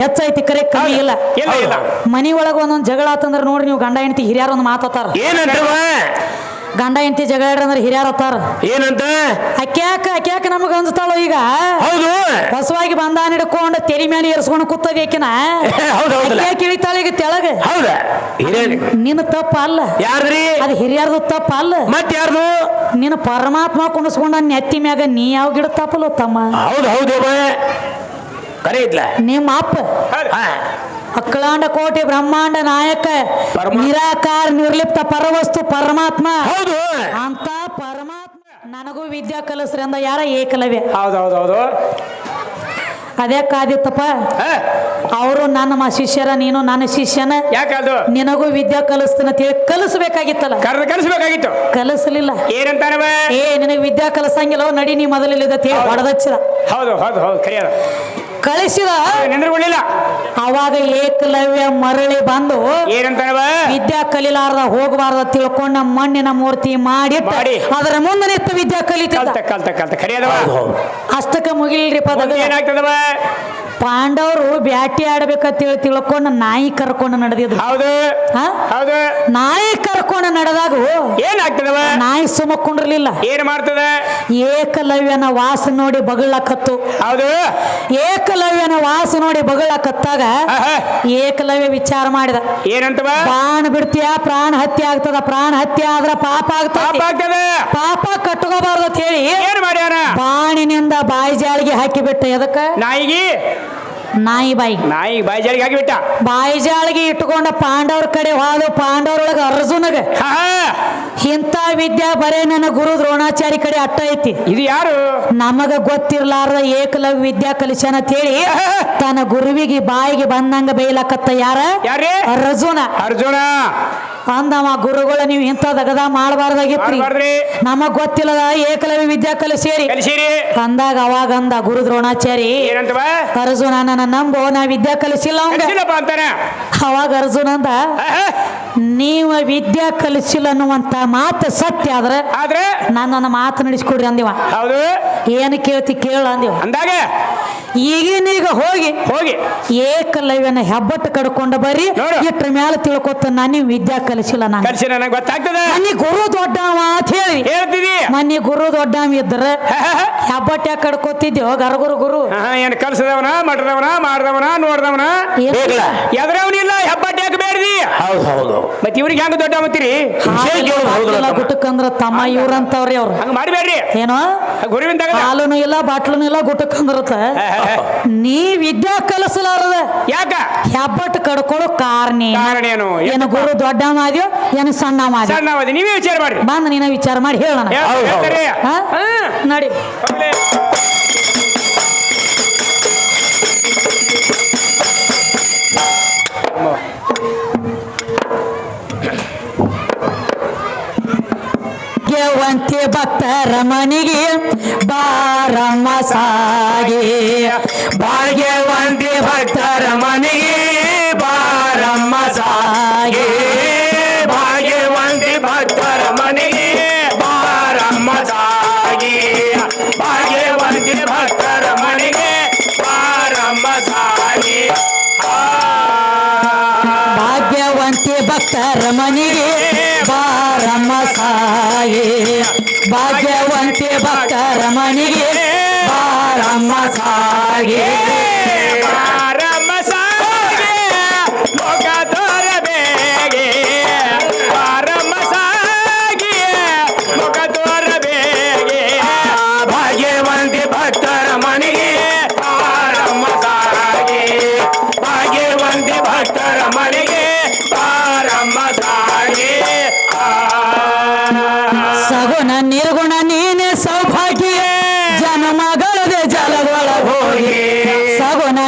ಹೆಚ್ಚೈತಿ ಕರೆ ಕಮ್ಮಿ ಇಲ್ಲ. ಮನಿ ಒಳಗ ಒಂದೊಂದ್ ಜಗಳ ಆತಂದ್ರ ನೋಡ್ರಿ ನೀವು ಗಂಡ ಹೆಂಡತಿ ಹಿರಿಯಾರ ಒಂದು ಮಾತಾತಾರ. ಗಂಡ ಹೆಂಡತಿ ಜಗಳ ಅಂದ್ರೆ ಹಿರಿಯಾರ ಅತ್ತಾರ ಏನಂತ ಅಕ್ಯಾಕ ನಮಗ ಅನ್ಸ್ತಾಳು ಈಗ. ಹೌದು ಹೊಸವಾಗಿ ಬಂದಾನ ಹಿಡ್ಕೊಂಡು ತೆಲಿ ಮೇಲೆ ಏರ್ಸ್ಕೊಂಡು ಕೂತದ ಏಕಿನ ಇಳಿತಾಳ ಈಗ ತೆಳಗ. ಹೌದಾ ನಿನ್ನ ತಪ್ಪ ಅಲ್ಲ. ಯಾರ್ದ್ರಿ ಅದು ಹಿರಿಯಾರ್ದು ತಪ್ಪ ಅಲ್ಲ. ಮತ್ ಯಾರ್ದು? ನಿನ್ನ ಪರಮಾತ್ಮ ಕುಣಿಸ್ಕೊಂಡ ನೆತ್ತಿ ಮ್ಯಾಗ ನೀ ಯಾವ ಗಿಡ ತಪ್ಪಲ್ಲ ತಮ್ಮ. ಹೌದು ಹೌದು ಕರೆ ಇದ್ಲ ನಿಮ್ಮ ಅಪ್ಪ ಅಖಿಲಾಂಡ ಕೋಟಿ ಬ್ರಹ್ಮಾಂಡ ನಾಯಕ ನಿರಾಕಾರ ನಿರ್ಲಿಪ್ತ ಪರವಸ್ತು ಪರಮಾತ್ಮ. ಹೌದು ಅಂತ ಪರಮಾತ್ಮ ನನಗೂ ವಿದ್ಯಾ ಕಲಿಸ್ರಿ ಅಂದ ಯಾರ ಏಕಲವ್ಯ. ಹೌದೌದೌದು ಅದೇ ಕಾದಿತ್ತಪ್ಪ. ಅವರು ನನ್ನ ಶಿಷ್ಯರ, ನೀನು ನನ್ನ ಶಿಷ್ಯನ. ಯಾಕದು ನಿನಗೂ ವಿದ್ಯಾ ಕಲಿಸ್ತೀನಿ ಅಂತ ಹೇಳಿ ಕಲಿಸ್ಬೇಕಾಗಿತ್ತಲ್ಲ. ಕಲಿಸ್ಬೇಕಾಗಿತ್ತು, ಕಲಿಸಲಿಲ್ಲ. ಏನಂತಾನವ? ನಿನಗೆ ವಿದ್ಯಾ ಕಲಿಸಂಗಿಲ್ಲ, ನಡಿ ನೀ ಮೊದಲಿಲ್ಲ ಹೊಡೆದಚ್ಚಿದ. ಹೌದು ಹೌದು ಹೌದು ಕರಿಯದ ಕಳಿಸಿದ. ನಿಂದ್ರಗೊಳ್ಳಿಲ್ಲ. ಅವಾಗ ಏಕಲವ್ಯ ಮರಳಿ ಬಂದು ಏನಂತಾನವ? ವಿದ್ಯಾ ಕಲಿಲಾರ್ದ ಹೋಗಬಾರ್ದ ತಿಳ್ಕೊಂಡ ಮಣ್ಣಿನ ಮೂರ್ತಿ ಮಾಡಿ ಅದರ ಮುಂದೆ ನಿಂತು ವಿದ್ಯಾ ಕಲಿತಿದ್ದ. ಕಲ್ತ ಕರಿಯದವ. ಅಷ್ಟಕ್ಕ ಮುಗಿಲ್ರಿ ಪದ. ಏನಾಗ್ತದವ? ಪಾಂಡವರು ಬ್ಯಾಟಿ ಆಡ್ಬೇಕಂತ ಹೇಳಿ ತಿಳ್ಕೊಂಡು ನಾಯಿ ಕರ್ಕೊಂಡು ನಡೆದಿದ್ರು. ಹೌದು ಹೌದು ನಾಯಿ ಕರ್ಕೊಂಡು ನಡೆದಾಗ ಏನಾಗ್ತದವ? ನಾಯಿ ಸುಮಕೊಂಡಿರ್ಲಿಲ್ಲ. ಏನ್ ಮಾಡ್ತದ? ಏಕಲವ್ಯನ ವಾಸ ನೋಡಿ ಬಗಳಕತ್ತು. ಹೌದು ಏಕಲವ್ಯನ ವಾಸ ನೋಡಿ ಬಗಳಕತ್ತಾಗ ಏಕಲವ್ಯ ವಿಚಾರ ಮಾಡಿದ. ಏನಂತವ? ಪ್ರಾಣ ಬಿಡ್ತೀಯ, ಪ್ರಾಣ ಹತ್ಯೆ ಆಗ್ತದ. ಪ್ರಾಣ ಹತ್ಯೆ ಆದ್ರ ಪಾಪ ಆಗ್ತದ. ಪಾಪ ಕಟ್ಕೋಬಾರ್ದು ಅಂತ ಹೇಳಿ ಏನ್ ಮಾಡ್ಯಾರ? ಬಾಣಿನಿಂದ ಬಾಯಿ ಜಾಳಿಗೆ ಹಾಕಿಬಿಟ್ಟ. ಎದಕ್ಕ? ನಾಯಿಗೆ. ನಾಯಿ ಬಾಯಿ ಜಾಳಿಗೆ ಹಾಕಿಬಿಟ್ಟ. ಬಾಯಿ ಜಾಳಿಗೆ ಇಟ್ಕೊಂಡ ಪಾಂಡವ್ರ ಕಡೆ ಹೋದ. ಪಾಂಡವ್ರೊಳಗ ಅರ್ಜುನಗ ಇಂಥ ವಿದ್ಯಾ ಬರೇ ನನ್ನ ಗುರು ದ್ರೋಣಾಚಾರಿ ಕಡೆ ಅಟ್ಟ ಐತಿ. ಇದು ಯಾರು? ನಮಗ ಗೊತ್ತಿರ್ಲಾರ್ದ ಏಕಲವ್ಯ ವಿದ್ಯಾ ಕಲಿಸನ ಅಂತ ಹೇಳಿ ತನ್ನ ಗುರುವಿಗೆ ಬಾಯಿಗೆ ಬಂದಂಗ ಬೈಲಕತ್ತ. ಯಾರೇ? ಅರ್ಜುನ ಅಂದವ. ಗುರುಗಳ ನೀವು ಇಂಥ ದಗದ ಮಾಡಬಾರ್ದಾಗಿತ್ರಿ, ನಮಗ್ ಗೊತ್ತಿಲ್ಲದ ಏಕಲವ್ಯ ವಿದ್ಯಾ ಕಲಿಸೇರಿ ಅಂದಾಗ ಅವಾಗ ಅಂದ ಗುರು ದ್ರೋಣಾಚಾರಿ, ಅರ್ಜುನ ನನ್ನ ನಂಬೋ, ನಾ ವಿದ್ಯಾ ಕಲಿಸಿಲ್ಲ ಅಂತಾನೆ. ಅವಾಗ ಅರ್ಜುನ ಅಂದ, ನೀವು ವಿದ್ಯಾ ಕಲಿಸಿಲ್ಲ ಅನ್ನುವಂತ ಮಾತು ಸತ್ಯ ಆದ್ರೆ ನಾನೊಂದು ಮಾತು ನಡೆಸ್ಕೊಡ್ರಿ ಅಂದಿವ. ಏನು ಕೇಳ್ತಿ ಕೇಳ ಅಂದಿವ. ಅಂದಾಗ ಈಗೀನೀಗ ಹೋಗಿ ಏಕಲವ್ಯನ ಹೆಬ್ಬಟ್ಟು ಕಡ್ಕೊಂಡ ಬರ್ರಿ, ಇಟ್ರ ಮ್ಯಾಲ ತಿಳ್ಕೊತ ನಾನು ವಿದ್ಯಾ ಕಲಿಸಿಲ್ಲ. ಗೊತ್ತಾಗ್ತದೆ ಗುರು ದೊಡ್ಡವ ಅಂತ ಹೇಳಿ ಮನಿ ಗುರು ದೊಡ್ಡವ ಇದ್ರ ಹೆಬ್ಬಟ್ಟು ಯಾಕೆ ಕಡ್ಕೋತಿದ್ಯೋ? ಗರಗುರು ಗುರು ಏನ್ ಕಲ್ಸದವನ, ಮಠದವನ, ಮಾಡ್ದವನ, ನೋಡ್ದವನ, ಎದ್ರವನಿಲ್ಲ, ಹೆಬ್ಬಟ್ಟು ಯಾಕೆ ಬೇಡ್ದಿ? ಹೌದು ಮತ್ತೆ ಇವ್ರಿಗೆ ಹೆಂಗ ದೊಡ್ಡ ಮತ್ತೀರಿ? ಗುಟಕಂದ್ರ ತಮ್ಮ ಇವ್ರಂತವ್ರಿ. ಅವ್ರು ಹಂಗ ಮಾಡಿಬೇಡ್ರಿ. ಏನೋ ಗುರುವಿನ ಹಾಲುನು ಇಲ್ಲ ಬಾಟ್ಲುನು ಇಲ್ಲ ಗುಟಕಂದ್ರತ. ನೀ ವಿದ್ಯಾ ಕಲಿಸಲಾರದ ಯಾಕ ಹೆಬ್ಬಟ್ಟು ಕಡ್ಕೊಳ್ಳೋ ಕಾರಣ ಏನು? ಗುರು ದೊಡ್ಡ ಮಾದ್ಯೋ ಏನು ಸಣ್ಣ ಮಾದಿ? ನೀವೇ ವಿಚಾರ ಮಾಡ್ರಿ. ಬಂದ ನೀನ ವಿಚಾರ ಮಾಡಿ ಹೇಳೋಣ. ನಡಿ ವಂತೆ ಭಕ್ತರ ಮನಿಗೆ ಬಾರಮ್ಮ ಸಾಗಿ, ಭಾಗ್ಯವಂತಿ ಭಕ್ತರ ಮನೆಗೆ ಬಾರಮ್ಮ ಸಾಗಿ, ಭಾಗ್ಯವಂತಿ ಭಕ್ತರ ಮನೆಗೆ ಬಾರಮ್ಮ ಸಾಗಿ, ಭಾಗ್ಯವಂತಿ ಭಕ್ತರ ಮನೆಗೆ ಬಾರಮ್ಮ ಸಾಗಿ. ಭಾಗ್ಯವಂತಿ ಭಕ್ತರ ಮನೆಗೆ ಬಾರಮ್ಮ ಸಾಗಿ, ಭಾಗ್ಯವಂತಿ ಭಕ್ತರ ಮನೆಗೆ ಬಾರಮ್ಮ ಸಾಗಿ, ಬಾರಮ್ಮ ಸಾಗಿ ಲೋಕ ತೋರ ಬೇಗೆ, ಬಾರಮ್ಮ ಸಾಗಿ ಲೋಕ ತೋರ ಬೇಗೆ, ಭಾಗ್ಯವಂತಿ ಭಕ್ತರ ಮನೆಗೆ ಬಾರಮ್ಮ ಸಾಗಿ, ಭಾಗ್ಯವಂತಿ ಭಕ್ತರ ಮನೆಗೆ ಬಾರಮ್ಮ ಸಾಗಿ. ಸಗುಣ ನಿರ್ಗುಣ ನೀನೆ ಸೌಭಾಗ್ಯ, ಜನ್ಮಗಳದೆ ಜಲದೊಳಗ ಹೋಗಿ. ಸಗುಣ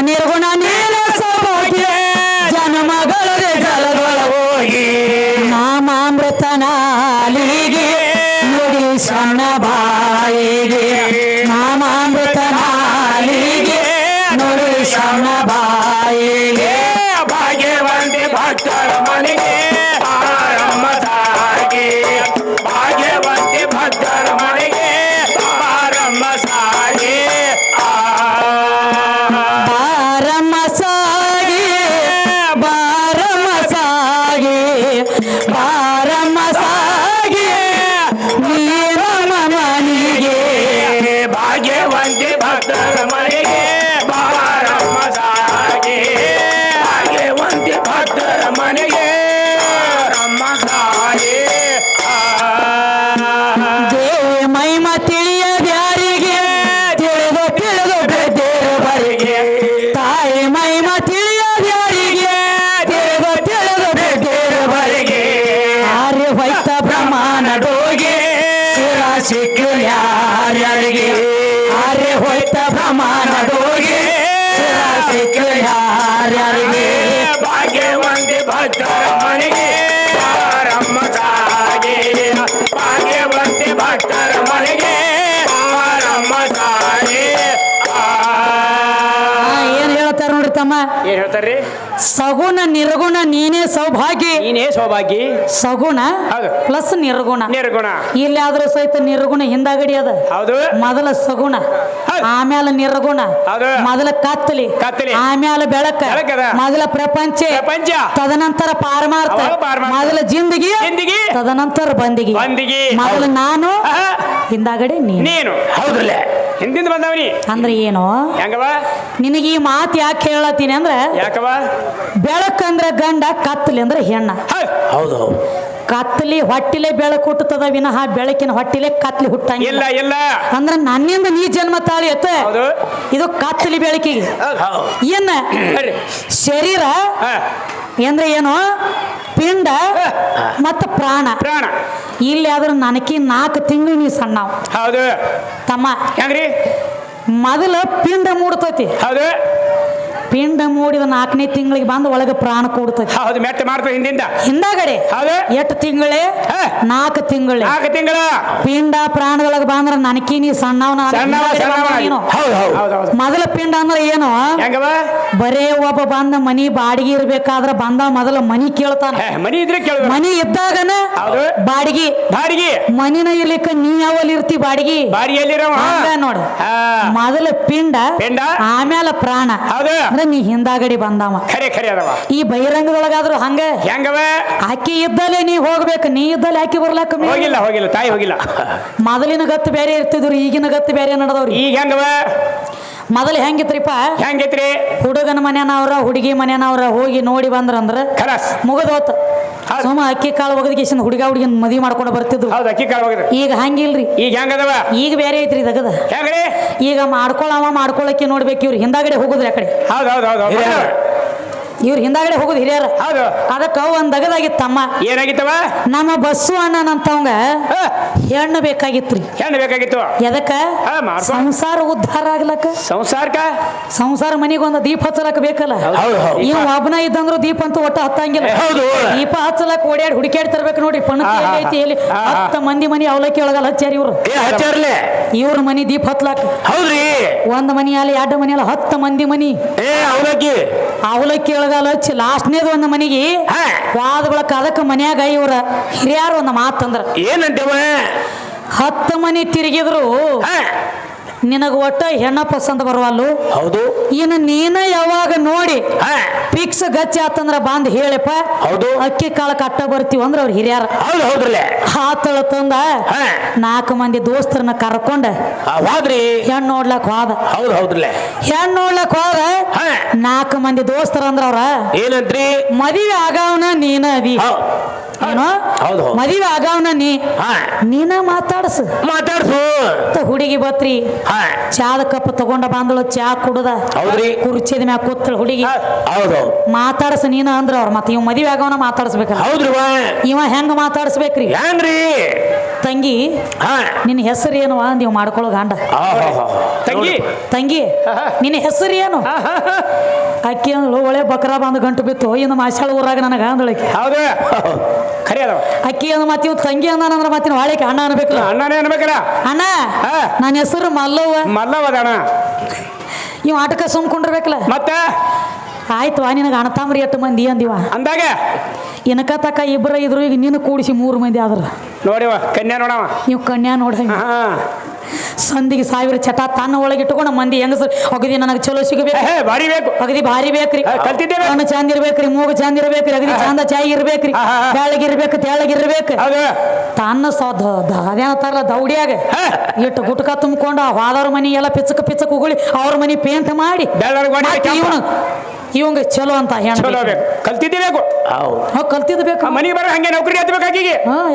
ತಿಳಿಯದ ಯಾರಿಗೆ ತಿಳಿದು ಬಿಟ್ಟಿರುವರಿಗೆ ಆರ್ಯ ಹೋಯ್ತ ಬ್ರಹ್ಮನ ಡೋಗೆ ಶಿರ ಸಿಕ್ಕ ಯಾರ್ಯಾರಿಗೆ ಆರ್ಯ ಹೋಯ್ತ ಬ್ರಹ್ಮನ ಡೋಗೆ ಶಿರ ಸಿಕ್ಕ ಯಾರ್ಯಾರಿಗೆ ಭಾಗ್ಯವಂತಿ ಭಕ್ತರ ಮನೆಗೆ ಪಾರಮ್ಮ ತಾಗೆ ಭಾಗ್ಯವಂತಿ ಭಕ್ತರ ಮನೆಗೆ ಪಾರಮ್ಮ ತಾಗೆ ಏನ್ ಹೇಳ್ತಾರ ನೋಡ್ರಿ ತಮ್ಮ ಏನ್ ಹೇಳ್ತಾರ್ರಿ ಸಗುಣ ನಿರ್ಗುಣ ನೀನೇ ಸೌಭಾಗ್ಯ ನೀನೇ ಸೌಭಾಗ್ಯ ಸಗುಣ ಹೌದು. ಪ್ಲಸ್ ನಿರ್ಗುಣ ನಿರ್ಗುಣ ಇಲ್ಲಿ ಆದ್ರೂ ಸಹಿತ ನಿರ್ಗುಣ ಹಿಂದಾಗಡಿ ಅದ ಹೌದು ಮೊದಲ ಸಗುಣ ಹೌದು. ಆಮೇಲೆ ನಿರ್ಗುಣ ಹೌದು. ಮೊದಲ ಕತ್ತಲಿ ಕತ್ತಲಿ. ಆಮೇಲೆ ಬೆಳಕ ಬೆಳಕದ. ಮೊದಲ ಪ್ರಪಂಚ ಪ್ರಪಂಚ. ತದನಂತರ ಪಾರಮಾರ್ಥ ಅವಾಗ ಪಾರಮಾರ್ಥ. ಮೊದಲ ಜಿಂದಗಿ ಜಿಂದಗಿ. ತದನಂತರ ಬಂದಿಗಿ ಬಂದಿಗಿ. ಮೊದಲ ನಾನು ಆಹಾ. ಹಿಂದಾಗಡಿ ನೀನು ನೀನು ಹೌದಲ್ಲ ಹಿಂದಿಂದ ಬಂದವನಿ ಅಂದ್ರೆ ಏನು ಹೆಂಗವ ನಿನಗೆ ಈ ಮಾತು ಯಾಕೆ ಹೇಳತ್ತೀನಿ ಅಂದ್ರೆ ಯಾಕವ ಬೆಳಕಂದ್ರ ಗಂಡ ಕತ್ತಲಿ ಅಂದ್ರೆ ಹೆಣ್ಣ ಹೌದು ಕತ್ತಲಿ ಹೊಟ್ಟಿಲೆ ಬೆಳಕು ಹುಟ್ಟುತ್ತದ ವಿನಃ ಬೆಳಕಿನ ಹೊಟ್ಟಿಲೆ ಕತ್ಲಿ ಹುಟ್ಟಂಗಿಲ್ಲ ಇಲ್ಲ ಇಲ್ಲ ಅಂದ್ರ ನನ್ನಿಂದ ನೀ ಜನ್ಮ ತಾಳಿ ಅತ್ತ ಹೌದು ಇದು ಕತ್ತಲಿ ಬೆಳಕಿಗೆ ಏನ ಬರ್ರಿ. ಶರೀರ ಹಾ. ಅಂದ್ರೆ ಏನು ಪಿಂಡ ಮತ್ತು ಪ್ರಾಣ ಪ್ರಾಣ ಇಲ್ಲಿ ಆದ್ರೂ ನನಕಿ 4 ತಿಂಗಳು ನೀ ಸಣ್ಣ ಹೌದು ತಮ್ಮ ಹೆಂಗ್ರಿ ಮೊದಲ ಪಿಂಡ ಮೂಡ್ತೈತಿ ಹೌದು ಪಿಂಡ ಮೂಡಿದ 4ನೇ ತಿಂಗಳಿಗೆ ಬಂದು ಒಳಗೆ ಪ್ರಾಣ ಕೂಡ್ತೈತಿ ಹೌದು ಮೆಟ್ಟ ಮಾಡ್ತದೆ ಹಿಂದಿಂದ ಹಿಂದಾಗಡೆ ಹೌದು ಎಷ್ಟು ತಿಂಗಳೇ ಹಾ. 4 ತಿಂಗಳೇ 4 ತಿಂಗಳ ಪಿಂಡ ಪ್ರಾಣದೊಳಗೆ ಬಂದ್ರ ನನಕಿ ನೀ ಸಣ್ಣವನ ಸಣ್ಣವ ಸಣ್ಣವ ಹೌದು ಹೌದು ಹೌದು ಹೌದು ಮೊದಲ ಪಿಂಡ ಅಂದ್ರೆ ಏನು ಹೆಂಗವ ಬರೇ ಒಬ್ಬ ಬಂದ ಮನಿ ಬಾಡಿಗೆ ಇರ್ಬೇಕಾದ್ರ ಬಂದ ಮೊದಲ ಮನಿ ಕೇಳ್ತಾನ ಮನಿ ಇದ್ರೆ ಕೇಳಿದ್ರು ಮನಿ ಇದ್ದಾಗನ ಹೌದು ಬಾಡಿಗೆ ಬಾಡಿಗೆ ಮನಿನ ಇರ್ಲಿಕ್ಕ ನೀ ಯಾವಲ್ಲಿ ಇರ್ತಿ ಬಾಡಿಗೆ ಬಾಡಿಗೆಯಲ್ಲಿರವ ಹಂಗ ನೋಡ ಮೊದಲ ಪಿಂಡ ಪಿಂಡ ಆಮೇಲೆ ಪ್ರಾಣ ಹೌದು ಅಂದ್ರೆ ನೀ ಹಿಂದಾಗಡಿ ಬಂದವ ಖರೆ ಖರೆ ಅದವ ಈ ಬಹಿರಂಗದೊಳಗಾದ್ರು ಹಂಗ ಹೆಂಗವ ಆಕಿ ಇದ್ದಲ್ಲೇ ನೀ ಹೋಗ್ಬೇಕು ನೀ ಇದ್ದಲ್ಲಿ ಆಕಿ ಬರ್ಲಾಕ ಹೋಗಿಲ್ಲ ಹೋಗಿಲ್ಲ ತಾಯಿ ಹೋಗಿಲ್ಲ ಮೊದಲಿನ ಗತ್ತು ಬೇರೆ ಇರ್ತಿದ್ರು ಈಗಿನ ಗತ್ತು ಬೇರೆ ನಡೆದವ್ರಿ ಈಗ ಹೆಂಗವ ಮೊದಲು ಹೆಂಗಿತ್ರಿಪ್ಪ ಹೆಂಗೈತ್ರಿ ಹುಡುಗನ ಮನೆಯವ್ರ ಹುಡುಗಿ ಮನೆಯವ್ರ ಹೋಗಿ ನೋಡಿ ಬಂದ್ರಂದ್ರ ಖಲಾಸ್ ಮುಗದೋತ್ ಹೌದು. ಸುಮ್ಮ ಅಕ್ಕಿ ಕಾಳು ಒಗದ್ಕೇಸಿಂದ ಹುಡುಗ ಹುಡುಗಿನ ಮದುವೆ ಮಾಡ್ಕೊಂಡು ಬರ್ತಿದ್ರು ಹೌದು ಅಕ್ಕಿ ಕಾಳು ಹೋಗಿದ್ರು ಈಗ ಹಂಗಿಲ್ರಿ ಈಗ ಹೆಂಗದವ ಈಗ ಬೇರೆ ಐತ್ರಿ ಇದಗದ ಹೆಂಗ್ರಿ ಈಗ ಮಾಡ್ಕೊಳಕ್ಕೆ ನೋಡ್ಬೇಕು ಇವ್ರು ಹಿಂದಾಗಡೆ ಹೋಗುದ್ರಿ ಆ ಕಡೆ ಹೌದು ಹೌದು ಹೌದು ಹೌದು ಇವ್ರು ಹಿಂದಾಗಡೆ ಹೋಗುದು ಹಿರಿಯರ ಹೌದು ಅದಕ್ಕ ಒಂದ್ ದಗದಾಗಿತ್ತಮ್ಮ ಏನಾಗಿತ್ತವ ನಮ್ಮ ಬಸ್ಸು ಅಣ್ಣನಂತವಂಗ ಹೆಣ್ಣು ಬೇಕಾಗಿತ್ರಿ ಹೆಣ್ಣು ಬೇಕಾಗಿತ್ತು ಎದಕ್ಕ ಹಾ, ಮಾಡ್ಕೊ. ಸಂಸಾರ ಉದ್ಧಾರ ಆಗ್ಲಕ್ಕ ಸಂಸಾರಕ್ಕ ಸಂಸಾರ ಮನಿಗೆ ಒಂದು ದೀಪ ಹಚ್ಚಲಕ್ಕ ಬೇಕಲ್ಲ ಹೌದು ಹೌದು ಇವ್ ಒಬ್ಬನ ಇದ್ದಂದ್ರು ದೀಪ ಅಂತೂ ಒಟ್ಟ ಹತ್ತಂಗಿಲ್ಲ ಹೌದು. ದೀಪ ಹಚ್ಚಲಕ್ಕ ಓಡ್ಯಾಡಿ ಹುಡುಕ್ಯಾಡಿ ತರ್ಬೇಕು ನೋಡ್ರಿ ಪಣ ಹಾ, ಹಾ. ಐತಿ ಎಲ್ಲಿ ಹಾ, ಹಾ. 10 ಮಂದಿ ಮನಿ ಅವಲಕ್ಕಿ ಒಳಗಲ್ಲ ಹಚ್ಚಾರ ಇವ್ರು ಹಚ್ಚಾರ್ಲೆ ಇವ್ರ ಮನಿ ದೀಪ ಹತ್ಲಾಕ ಹೌದ್ರಿ ಒಂದ್ ಮನಿಯಲ್ಲಿ 2 ಮನಿಯಲ್ಲಿ 10 ಮಂದಿ ಮನಿ ಅವಲಕ್ಕಿ ಅವಲಕ್ಕಿ ಒಳಗಲ್ಲ ಹಚ್ಚಿ ಲಾಸ್ಟ್ನೇದು ಒಂದು ಮನಿಗೆ ಹಾ. ವಾದ ಬಳಕ ಅದಕ್ಕೆ ಮನ್ಯಾಗ ಇವ್ರ ಹಿರಿಯಾರು ಒಂದು ಮಾತಂದ್ರ ಏನಂತೇವ 10 ಮನಿ ತಿರುಗಿದ್ರು ನಿನಗ ಒಟ್ಟ ಹೆಣ್ಣ ಪಸಂದ್ ಬರುವಲ್ಲು ಹೌದು ಇನ್ನು ನೀನ ಯಾವಾಗ ನೋಡಿ ಹಾ. ಫಿಕ್ಸ್ ಗಚ್ಚಿ ಆತಂದ್ರ ಬಂದ್ ಹೇಳಪ್ಪ ಹೌದು ಅಕ್ಕಿ ಕಾಳ ಕಟ್ಟ ಬರ್ತೀವಿ ಅಂದ್ರ ಅವ್ರ ಹಿರಿಯಾರ ಹೌದು ಹೌದ್ರಲ್ಲೇ ಹಾತಳ ತಂದ ಹಾ. 4 ಮಂದಿ ದೋಸ್ತರನ್ನ ಕರ್ಕೊಂಡ ಹೋದ್ರಿ ಹೆಣ್ಣು ನೋಡ್ಲಕ್ ಹೋದ ಹೌದು ಹೌದ್ರಲ್ಲೇ ಹೆಣ್ಣು ನೋಡ್ಲಕ್ ಹೋದ ಹಾ. 4 ಮಂದಿ ದೋಸ್ತರ ಅಂದ್ರ ಅವ್ರ ಏನಂತ್ರಿ ಮದುವೆ ಆಗವನ ನೀನ ಅದಿ ಏನೋ ಹೌದು ಹೌದು ಮದುವೆ ಆಗವನ ನೀನ ಮಾತಾಡ್ಸು ಮಾತಾಡ್ಸು ಹುಡುಗಿ ಬತ್ರಿ ಹಾ. ಚಾದ ಕಪ್ ತಗೊಂಡ ಬಂದಳು ಚಾ ಕುಡದ ಹೌದ್ರಿ ಕುರ್ಚಿದ ಮ್ಯಾಗ ಕೂತಳ ಹುಡುಗಿ ಹೌದು ಮಾತಾಡ್ಸ ನೀನ ಅಂದ್ರ ಅವ್ರ ಮತ್ತೆ ಇವ್ ಮದುವೆ ಆಗವನ ಮಾತಾಡ್ಸ್ಬೇಕಲ್ಲ ಹೌದ್ರಿ ಇವ ಹೆಂಗ ಮಾತಾಡ್ಸ್ಬೇಕ್ರಿ ಹೆಂಗ್ರಿ ತಂಗಿ ಹಾ. ನಿನ್ನ ಹೆಸರು ಏನು ನೀವು ಮಾಡ್ಕೊಳ್ಳೋ ಗಂಡ ತಂಗಿ ತಂಗಿ ನಿನ್ನ ಹೆಸರು ಏನು ಅಕ್ಕಿ ಅಂದ್ಳು ಒಳ್ಳೆ ಬಕ್ರ ಬಂದು ಗಂಟು ಬಿತ್ತು ಇನ್ನು ಮಾಸಾಳ ಊರಾಗ ನನಗ ಅಂದಳಕಿ ಹೌದು ಖರೆ ಅದಾವ ಅಕ್ಕಿ ಅಂದ ಮತ್ತೆ ಇವ್ ತಂಗಿ ಅಂದಾನಂದ್ರ ಮತ್ತೆ ಹೊಳೆಕೆ ಅಣ್ಣ ಅನ್ಬೇಕಲ್ಲ ಅಣ್ಣನೇ ಅನ್ಬೇಕಲ್ಲ ಅಣ್ಣ ಹಾ. ನನ್ನ ಹೆಸರು ಮಲ್ಲವ್ವ ಮಲ್ಲವದಣ ಇವ್ ಆಟಕ ಸುಮ್ಕೊಂಡಿರ್ಬೇಕಲ್ಲ ಮತ್ತ ಆಯ್ತು ನಿನಗೆ ಅಣ್ಣತಾಮ್ರಿ 8 ಮಂದಿ ಅಂದಿವ ಅಂದಾಗ ಇನಕ ತಕ ಇಬ್ಬರ ಇದ್ರು ಈಗ ನೀನು ಕೂಡಿಸಿ 3 ಮಂದಿ ಆದ್ರ ನೋಡಿವ ಕನ್ಯಾ ನೋಡವ ನೀವು ಕನ್ಯಾ ನೋಡಂಗ ಹಾ ಸಂದಿಗೆ 1000 ಚಟ ತನ್ನ ಒಳಗೆ ಇಟ್ಕೊಂಡು ಮಂದಿ ಹೆಂಗಸರು ಅಗದಿ ನನಗೆ ಚಲೋ ಸಿಗಬೇಕು ಬಾರಿ ಬೇಕು ಅಗದಿ ಭಾರಿ ಬೇಕ್ರಿ ಕಲ್ತಿದ್ದೇವೆ ಕಣ್ಣು ಚಂದ ಇರ್ಬೇಕ್ರಿ ಮೂಗು ಚಂದ ಇರ್ಬೇಕ್ರಿ ಅಗದಿ ಚಂದ ಚಾಯಿ ಇರ್ಬೇಕ್ರಿ ಬೆಳಗಿರ್ಬೇಕು ತೆಳಗಿರ್ಬೇಕು ಹೌದು ತನ್ನ ಅದೇನತ್ತಾರಲ್ಲ ದೌಡಿಯಾಗ ಇಟ್ಟು ಗುಟ್ಕ ತುಂಬಿಕೊಂಡು ಹೋದವ್ರ ಮನಿ ಎಲ್ಲ ಪಿಚ್ಚಕ್ ಉಗುಳಿ ಅವ್ರ ಮನಿ ಪೇಂಟ್ ಮಾಡಿ ಬೆಳ್ಳರ್ ಗೋಡೆ ಇವನು ಇವಂಗ ಚಲೋ ಅಂತ ಚಲೋ ಬೇಕು ಕಲ್ತಿದ್ದೇಬೇಕು ಕಲ್ತಿದ್ ಬೇಕು ಮನಿಗೆ ಬರ ಹಂಗೆ ನೌಕರಿ ಹತ್ಬೇಕಾಗಿ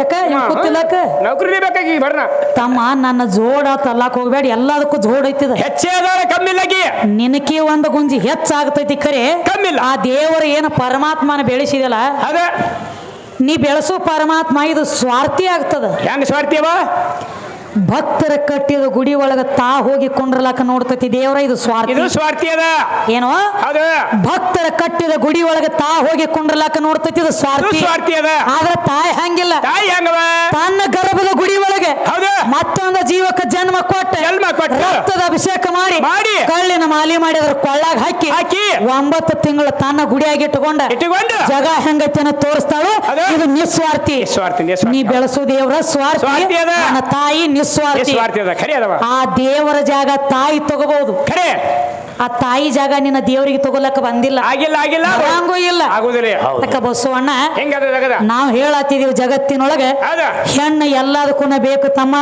ಯಾಕ ಗೊತ್ತಿಲ್ಲಕ ನೌಕರಿ ಬೇಕಾಗಿ ಬರ್ನ ತಮ್ಮ ನನ್ನ ಜೋಡ ತಲ್ಲಾಕ್ ಹೋಗ್ಬೇಡ ಎಲ್ಲದಕ್ಕೂ ಜೋಡ್ ಐತಿದ ಹೆಚ್ಚೇ ಅದಾಳ ಕಮ್ಮಿಲ್ಲಾಗಿ ನಿನಕಿ ಒಂದು ಗುಂಜಿ ಹೆಚ್ಚಾಗ್ತೈತಿ ಖರೆ ಕಮ್ಮಿಲ್ಲ ಆ ದೇವರ ಏನು ಪರಮಾತ್ಮನ ಬೆಳೆಸಿದಲ್ಲ ಅದ ನೀ ಬೆಳೆಸೋ ಪರಮಾತ್ಮ ಇದು ಸ್ವಾರ್ಥಿ ಆಗ್ತದ ಹೆಂಗ ಸ್ವಾರ್ಥಿಯವ ಭಕ್ತರ ಕಟ್ಟಿದ ಗುಡಿ ಒಳಗ ತಾ ಹೋಗಿ ಕುಂಡ್ರಲಾಕ ನೋಡ್ತೈತಿ ದೇವರ ಇದು ಸ್ವಾರ್ಥಿ ಇದು ಸ್ವಾರ್ಥಿ ಅದ ಏನೋ ಹೌದು ಭಕ್ತರ ಕಟ್ಟಿದ ಗುಡಿ ಒಳಗ ತಾ ಹೋಗಿ ಕುಂಡ್ರಲಾಕ ನೋಡ್ತೈತಿ ಇದು ಸ್ವಾರ್ಥಿ ಸ್ವಾರ್ಥಿ ಅದ ಆದ್ರೆ ತಾಯಿ ಹಂಗಿಲ್ಲ ತಾಯಿ ಹೆಂಗವ ತನ್ನ ಗರ್ಭದ ಗುಡಿ ಒಳಗೆ ಹೌದು ಮತ್ತೊಂದು ಜೀವಕ್ಕೆ ಜನ್ಮ ಕೊಟ್ಟ ರಕ್ತದ ಅಭಿಷೇಕ ಮಾಡಿ ಕಳ್ಳಿನ ಮಾಲಿ ಮಾಡಿ ಅದ್ರ ಕೊಳ್ಳಾಗ ಹಾಕಿ 9 ತಿಂಗಳು ತನ್ನ ಗುಡಿಯಾಗಿ ಇಟ್ಟುಕೊಂಡ ಜಗ ಹೆಂಗೈತೆನ ತೋರಿಸ್ತಾಳು ಇದು ನಿಸ್ವಾರ್ಥಿ ನೀ ಬೆಳೆಸೋ ದೇವರ ಸ್ವಾರ್ಥಿ ನನ್ನ ತಾಯಿ ನಿಸ್ವಾರ್ಥಿ ಆ ದೇವರ ಜಾಗ ತಾಯಿ ತಗೋಬಹುದು ಖರೆ ಆ ತಾಯಿ ಜಾಗ ನಿನ್ನ ದೇವರಿಗೆ ತಗೋಲಕ್ಕ ಬಂದಿಲ್ಲ ಆಗಿಲ್ಲ ಹಂಗೂ ಇಲ್ಲ ಅಕ್ಕ ಬಸವಣ್ಣ ನಾವು ಹೇಳತ್ತಿದೀವಿ ಜಗತ್ತಿನೊಳಗೆ ಹೆಣ್ಣು ಎಲ್ಲದಕ್ಕೂ ಬೇಕು ತಮ್ಮ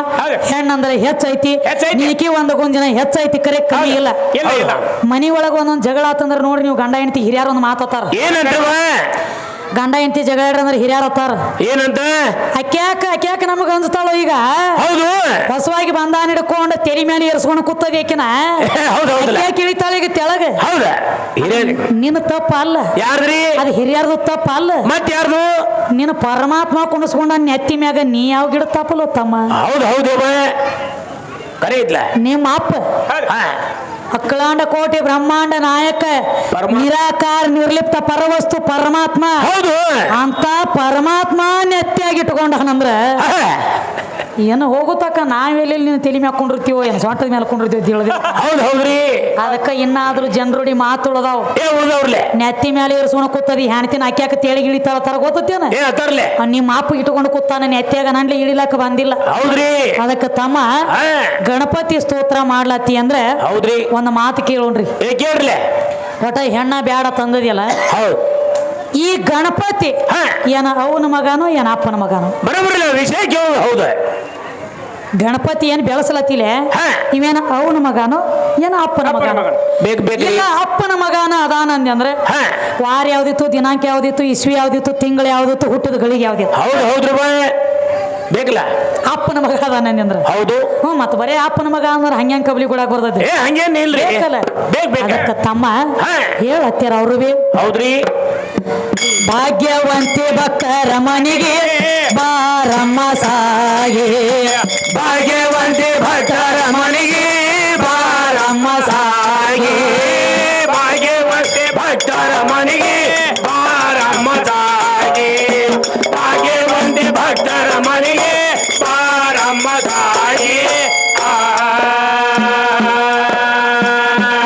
ಹೆಣ್ಣಂದ್ರೆ ಹೆಚ್ಚೈತಿ ನೀಕಿ ಒಂದು ಗುಂಜಿನ ಹೆಚ್ಚೈತಿ ಕರೆ ಕಮ್ಮಿ ಇಲ್ಲ ಮನಿ ಒಳಗ ಒಂದೊಂದ್ ಜಗಳ ಆತಂದ್ರ ನೋಡ್ರಿ ನೀವು ಗಂಡ ಹೆಂಡತಿ ಹಿರಿಯಾರ ಒಂದು ಮಾತಾಡ್ತಾರ ಗಂಡ ಹೆಂಡತಿ ಜಗಳ ಅಂದ್ರೆ ಹಿರಿಯಾರ ಅತ್ತಾರ ಏನಂತ ಅಕ್ಯಾಕ ನಮಗ ಅನ್ಸ್ತಾಳು ಈಗ ಹೌದು ಹೊಸವಾಗಿ ಬಂದಾನ ಹಿಡ್ಕೊಂಡು ತೆರಿ ಮೇಲೆ ಏರ್ಸ್ಕೊಂಡು ಕೂತದೇಕಿನ ಇಳಿತಾಳ ಈಗ ತೆಳಗ ನಿನ್ನ ತಪ್ಪ ಅಲ್ಲ ಯಾರ್ರಿ ಅದು ಹಿರಿಯಾರ್ದು ತಪ್ಪ ಅಲ್ಲ ಮತ್ ಯಾರ್ದು ನಿನ್ನ ಪರಮಾತ್ಮ ಕುಣಿಸ್ಕೊಂಡ ನೆತ್ತಿ ಮ್ಯಾಗ ನೀ ಯಾವ ಗಿಡ ತಪ್ಪಲ್ಲ ತಮ್ಮ ಹೌದು ಕರೆ ಇದ್ಲ ನಿಮ್ಮ ಅಪ್ಪ ಅಖಿಲಾಂಡ ಕೋಟಿ ಬ್ರಹ್ಮಾಂಡ ನಾಯಕ ನಿರಾಕಾರ ನಿರ್ಲಿಪ್ತ ಪರವಸ್ತು ಪರಮಾತ್ಮ ಅಂತ ಪರಮಾತ್ಮ ನೆತ್ತಿಯಾಗಿ ಇಟ್ಕೊಂಡನಂದ್ರ ಏನು ಹೋಗುತ್ತಕ್ಕ ನಾವೆಲ್ಲಿ ನೀನು ತಲೆ ಮ್ಯಾಕೊಂಡಿರ್ತೀವೋ ಏನು ಸೊಂಟದ ಮೇಲೆ ಕೊಂಡಿರ್ತೀವಿ ಹೌದ್ರಿ ಅದಕ್ಕ ಇನ್ನಾದ್ರೂ ಜನರುಡಿ ಮಾತುಳದಾವ್ ನೆತ್ತಿ ಮೇಲೆ ಏರ್ಸ್ಕೊಂಡು ಕೂತದಿ ಹೆಣ್ತಿನ ಅಕ್ಯಾಕ ತೇಳಿಗೆ ಇಳಿತಾರ ತರ ಗೊತ್ತೇನ ನಿಮ್ಮ ಅಪ್ಪ ಇಟ್ಕೊಂಡು ಕೂತಾನ ನೆತ್ತಿಯಾಗ ನನ್ಲಿ ಇಳಿಲಾಕ ಬಂದಿಲ್ಲ ಅದಕ್ಕ ತಮ್ಮ ಗಣಪತಿ ಸ್ತೋತ್ರ ಮಾಡ್ಲತ್ತಿ ಅಂದ್ರೆ ಒಂದು ಮಾತು ಕೇಳೋಣ್ರಿ ಒಟ್ಟ ಹೆಣ್ಣ ಬ್ಯಾಡ ತಂದದಿಯಲ್ಲ ಈ ಗಣಪತಿ ಏನ ಅವನ ಮಗನೋ ಏನ ಅಪ್ಪನ ಮಗನೋ ವಿಷಯ ಕೇಳೋದು ಹೌದು ಗಣಪತಿ ಏನ್ ಬೆಳೆಸಲತ್ತಿಲೆ ಇವೇನ ಅವನ ಮಗನೋ ಏನ ಅಪ್ಪನ ಮಗನೋ ಇಲ್ಲ ಅಪ್ಪನ ಮಗನ ಅದಾನಂದ ಅಂದ್ರೆ ವಾರ ಯಾವ್ದಿತ್ತು ದಿನಾಂಕ ಯಾವ್ದಿತ್ತು ಇಸ್ವಿ ಯಾವ್ದಿತ್ತು ತಿಂಗಳು ಯಾವ್ದಿತ್ತು ಹುಟ್ಟದ ಗಳಿಗೆ ಯಾವ್ದಿತ್ತು ಬೇಕಲ್ಲ ಅಪ್ಪನ ಮಗ ಅದಾನಂದ ಅಂದ್ರೆ ಹೌದು ಮತ್ತ ಬರೇ ಅಪ್ಪನ ಮಗ ಅಂದ್ರೆ ಹಂಗ್ಯಾಂಗ ಕಬ್ಲಿ ಕೂಡ ಬರ್ತೈತಿ ಅದಕ್ಕ ತಮ್ಮ ಹೇಳತ್ತೀರ ಅವ್ರು ಹೌದ್ರಿ ಭಾಗ್ಯವಂತೆ ಭಕ್ತರ ಮನೆಗೆ ಬಾರಮ್ಮ ಸಾಗೆ ಭಾಗ್ಯವಂತೆ ಭಕ್ತರ ಮನೆಗೆ ಬಾರಮ್ಮ ಸಾಗೆ ಭಾಗ್ಯವಂತೆ ಭಕ್ತರ ಮನೆಗೆ ಬಾರಮ್ಮ ಸಾಗೆ ಭಾಗ್ಯವಂತೆ ಭಕ್ತರ ಮನೆಗೆ ಬಾರಮ್ಮ ಸಾಗೆ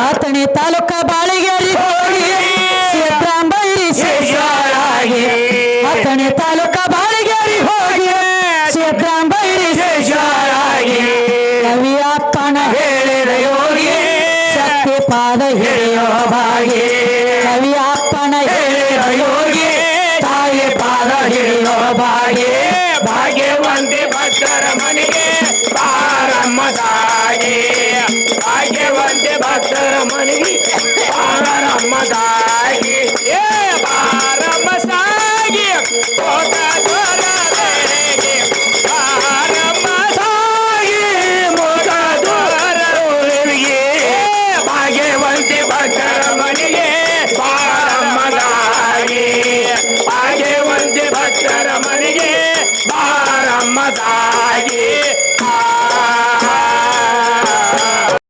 ಆತಣಿ ತಾಲೂಕ ಬಾಳಿಗೇರಿ ಹೋಗಿ ಆತಣಿ ತಾಲೂಕ ಬಾಳಿಗೇರಿ ಹೋಗಿ ಸಿದ್ರಾಂಬೈರಿ ಕವಿ ಅಪ್ಪನ ಹೇಳಿದ ಯೋಗಿ ಶಕ್ತಿ ಪಾದ ಹಿಡಿಯೋ ಭಾಗಿ ಕವಿ ಅಪ್ಪನ ಹೇಳಿದ ಯೋಗಿ ತಾಯಿ ಪಾದ ಹಿಡಿಯೋ ಭಾಗಿ ಭಾಗ್ಯವಂತೆ ಭಕ್ತರ ಮನೆಗೆ ಬಾರಮ್ಮ ಸಾಗೆ ಭಾಗ್ಯವಂತೆ ಭಕ್ತರ ಮನೆಗೆ ಬಾರಮ್ಮ ಸಾಗೆ ಬಾರಮ್ಮ ಸಾಗೆ ಬಾರಮ್ಮ ಸಾಗೆ ಮೋದ ದೋರರಿಗೆ ಭಾಗ್ಯವಂತೆ ಭಕ್ತರ ಮನೆಗೆ ಬಾರಮ್ಮ ಸಾಗೆ ಭಾಗ್ಯವಂತೆ ಭಕ್ತರ ಮನೆಗೆ ಬಾರಮ್ಮ ಸಾಗೆ